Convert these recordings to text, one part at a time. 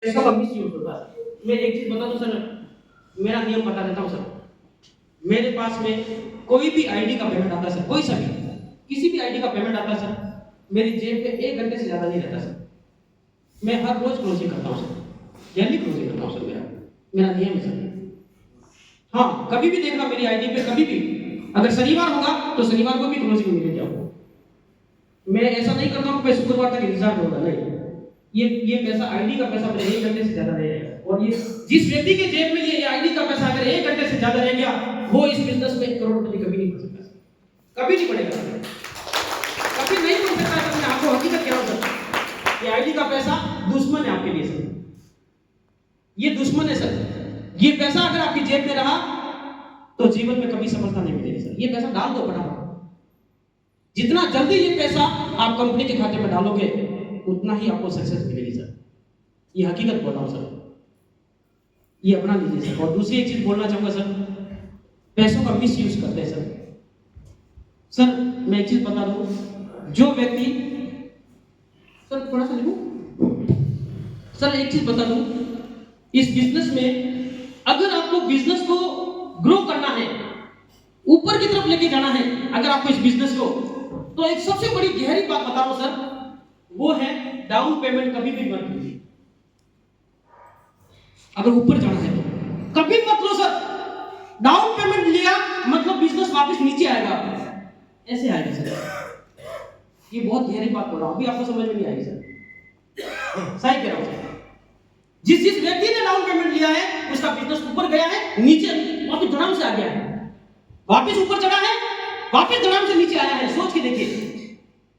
पैसों का miss use होता है। मैं एक चीज बता दूं सर, मेरा नियम बता देता हूं सर। मेरे पास में कोई भी आईडी का पेमेंट आता है सर, कोई सा भी किसी भी आईडी का पेमेंट आता है सर, मेरी जेब में 1 घंटे से ज्यादा नहीं रहता सर। मैं हर रोज क्लोजिंग करता हूं सर, डेली क्लोजिंग करता हूं सर। मेरा नियम है सर। हाँ, कभी भी देखना मेरी आईडी पे, कभी भी अगर शनिवार होगा तो शनिवार को भी क्लोजिंग मिलेगी आपको। मैं ऐसा नहीं करता हूं कि मैं शुक्रवार तक इंतजार करूंगा, नहीं। ये पैसा आईडी का पैसा मेरे 1 घंटे से ज्यादा रहेगा। और ये जिस व्यक्ति के जेब में ये आईडी का पैसा अगर 1 घंटे से ज्यादा रह गया, वो इस बिजनेस में करोड़पति कभी नहीं बन सकता, कभी नहीं बढ़ेगा, कभी नहीं बन सकता। मैं आपको हकीकत कह रहा हूं सर, ये आईडी का पैसा दुश्मन है आपके लिए सर, ये दुश्मन है सर। ये पैसा अगर आपकी जेब में रहा तो जीवन में कभी सफलता नहीं मिलेगी सर। ये पैसा डाल दो फटाफट। जितना जल्दी ये पैसा आप कंपनी के खाते में डालोगे उतना ही आपको सक्सेस मिलेगी सर। ये हकीकत बोल रहा हूं सर, ये अपना लीजिए सर। और दूसरी एक चीज बोलना चाहूंगा सर, पैसों का मिस यूज करते हैं सर। सर मैं एक चीज बता दूं, जो व्यक्ति सर थोड़ा सा लिखो सर, एक चीज बता दूं, इस बिजनेस में अगर आपको बिजनेस को ग्रो करना है, ऊपर की तरफ लेके जाना है अगर आपको इस बिजनेस को, तो एक सबसे बड़ी गहरी बात बता रहा हूं सर, वो है डाउन पेमेंट कभी भी मत लीजिए। अगर ऊपर जाना है तो कभी मत लो सर। डाउन पेमेंट लिया मतलब बिजनेस वापस नीचे आएगा, ऐसे आएगा सर। ये बहुत गहरी बात बोल रहा हूं, अभी आपको समझ में नहीं आएगी सर, सही कह रहा हूं सर। जिस व्यक्ति ने डाउन पेमेंट लिया है उसका बिजनेस ऊपर गया है, नीचे वापस धड़ाम से आ गया है, वापस ऊपर चढ़ा है, वापस धड़ाम से नीचे आया है। सोच के देखिए,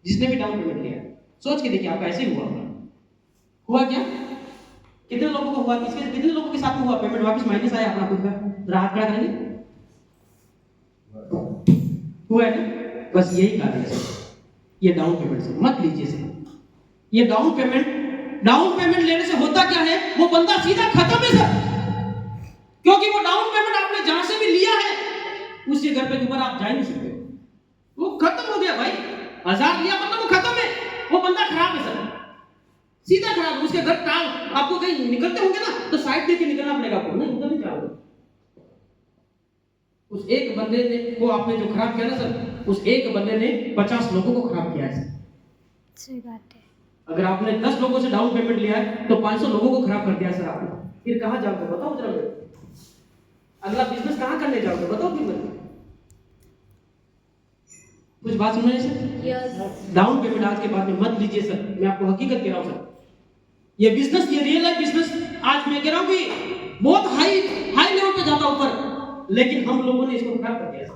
जिसने भी डाउन पेमेंट लिया है सोच के देखिए आपका ऐसे ही हुआ क्या? कितने लोगों को हुआ? कितने लोगों के साथ में हुआ पेमेंट वापस माइनस आया अपना खुद का? जरा हाथ खड़ा करेंगे, हुआ है ना? बस यही कारण है सर, ये डाउन पेमेंट से मत लीजिए सर। ये डाउन पेमेंट लेने से होता क्या है, वो बंदा सीधा खत्म है सर। क्योंकि वो डाउन पेमेंट आपने जहां से भी लिया है उसके घर पे दोबारा आप जा नहीं सकते, वो खत्म हो गया भाई। 1000 लिया मतलब वो खत्म है, वो बंदा खराब है सर, सीधा खराब है। उसके घर टाल, आपको कहीं निकलते होंगे ना तो साइड देके निकलना पड़ेगा आपको, नहीं उधर नहीं जाओगे। उस एक बंदे ने को आपने जो खराब किया ना सर, उस एक बंदे ने 50 लोगों को खराब किया है सर। सही बात है। अगर आपने 10 लोगों से डाउन पेमेंट लिया है तो 500 लोगों को खराब कर दिया सर आपने। फिर कहां जाओगे बताओ जरा, अगला बिजनेस कहां करने जाओगे बताओ फिर? कुछ बात सुन रहे हैं सर? यस। डाउन पेमेंट आज के बाद में मत लीजिए सर, मैं आपको हकीकत कह रहा हूं सर। ये बिजनेस, ये रियल लाइफ बिजनेस, आज मैं कह रहा हूं कि बहुत हाई लेवल पे जाता ऊपर, लेकिन हम लोगों ने इसको खराब कर दिया सर।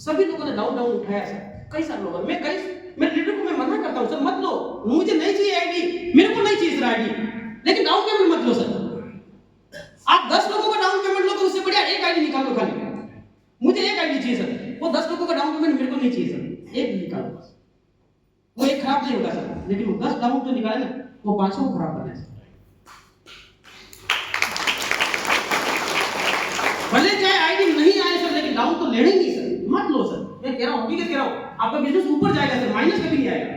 सभी लोगों ने डाउन उठाया सर, कई सारे लोगों ने। मैं लीडर को मैं मना करता हूं सर, मत लो, मुझे नहीं चाहिए आईडी, मेरे को नहीं चाहिए सर आईडी, लेकिन डाउन पेमेंट मत लो सर। आप 10 लोगों का डाउन पेमेंट लो तो उससे बढ़िया एक आईडी निकाल लो खाली। मुझे एक आईडी चाहिए सर, वो 10 लोगों का डाउन पेमेंट मेरे को नहीं चाहिए सर, एक निकालो बस। वो एक खराब नहीं होगा सर, लेकिन वो 10 डाउन जो निकाले ना वो 500 को खराब करना है। भले चाहे आईडी नहीं आए सर, लेकिन डाउन तो लेने ही नहीं सर, मत लो सर। मैं कह रहा हूं, हकीकत कह रहा हूं, आपका बिजनेस ऊपर जाएगा सर, माइनस कभी नहीं आएगा।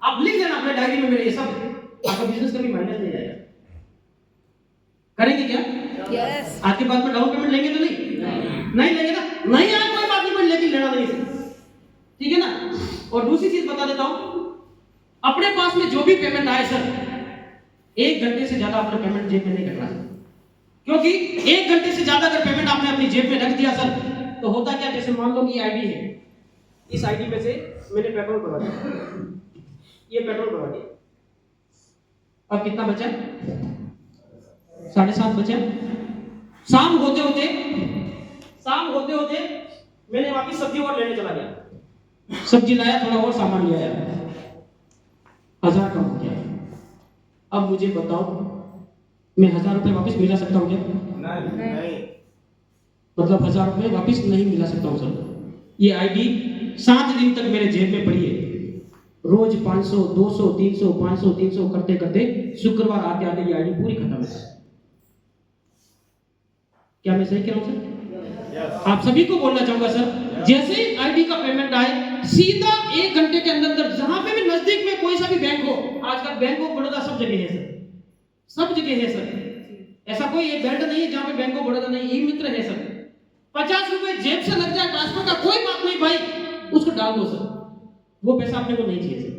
आप लिख देना अपने डायरी में मेरे ये सब, आपका बिजनेस कभी माइनस नहीं जाएगा। करेंगे क्या? यस। आज के बाद में डाउन पेमेंट लेंगे तो नहीं लेंगे ना? नहीं आए कोई बात नहीं, लेकिन लेना नहीं सर, ठीक है ना? और दूसरी चीज बता देता हूं, अपने पास में जो भी पेमेंट आए सर, 1 घंटे से ज्यादा अपने पेमेंट जेब में नहीं रखना सर। क्योंकि 1 घंटे से ज्यादा अगर पेमेंट आपने अपनी जेब में रख दिया सर, तो होता क्या, जैसे मान लो ये आईडी है, इस आईडी में से मैंने पेट्रोल भरवा दिया, ये पेट्रोल भरवा दिया, अब कितना बचा? 7.5 बचा। शाम होते होते मैंने वापस सब्जी और लेने चला गया, सब्जी लाया, थोड़ा और सामान ले आया, 1000 कम हो गया। अब मुझे बताओ, मैं 1000 रुपए वापस मिला सकता हूँ क्या? नहीं। मतलब 1000 रुपए वापस नहीं मिला सकता हूँ सर। ये आईडी 7 दिन तक मेरे जेब में पड़ी है, रोज 500 200 300 500 300 करते करते शुक्रवार आते आते ये आईडी पूरी खत्म है। क्या मैं सही कह रहा हूँ सर? आप सभी को बोलना चाहूंगा सर, जैसे ही आईडी का पेमेंट आए सीधा 1 घंटे के अंदर जहां पे भी नजदीक में कोई सा भी बैंक हो, आजकल बैंक ऑफ बड़ौदा सब जगह है सर, सब जगह है सर। ऐसा कोई एक बेल्ट नहीं है जहां पे बैंक ऑफ बड़ौदा नहीं, ई मित्र है सर। 50 रुपए जेब से लग जाए ट्रांसफर का कोई बात नहीं भाई, उसको डाल दो सर, वो पैसा अपने को नहीं चाहिए सर।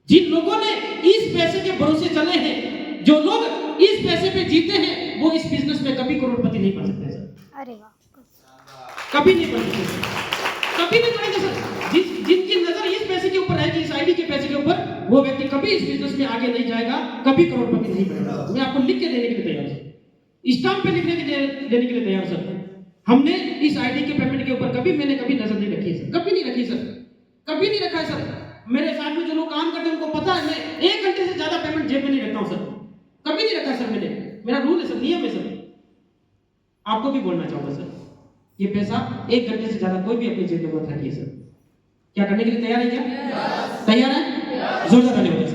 जिन लोगों ने इस पैसे के भरोसे चले हैं, जो लोग इस पैसे पे जीते हैं, वो इस बिजनेस में कभी करोड़पति नहीं बन सकते सर, अरे वाह, कभी नहीं बन सकते सर, कभी नहीं बनेंगे सर। जिनकी नजर इस पैसे के ऊपर है कि इस आईडी के पैसे के ऊपर, वो व्यक्ति कभी इस बिजनेस में आगे नहीं जाएगा, कभी करोड़पति नहीं बनेगा। मैं आपको लिख के देने के लिए तैयार हूं, स्टाम्प पे लिखने के लिए देने के लिए तैयार सर। हमने इस आईडी के पेमेंट के ऊपर मैंने कभी नजर नहीं रखी है सर, कभी नहीं रखी सर, कभी नहीं रखा है सर। मेरे साथ में जो लोग काम करते हैं उनको पता है, मैं 1 घंटे से ज्यादा पेमेंट जेब में नहीं रखता हूं सर, कभी नहीं रखा सर मैंने, मेरा रूल है सर, नियम है सर। आपको भी बोलना चाहूंगा सर, ये पैसा 1 घंटे से ज्यादा कोई भी अपनी जेब में मत रखिए सर। क्या करने के लिए तैयार है? क्या तैयार है? जोरदार ताली बजाइए।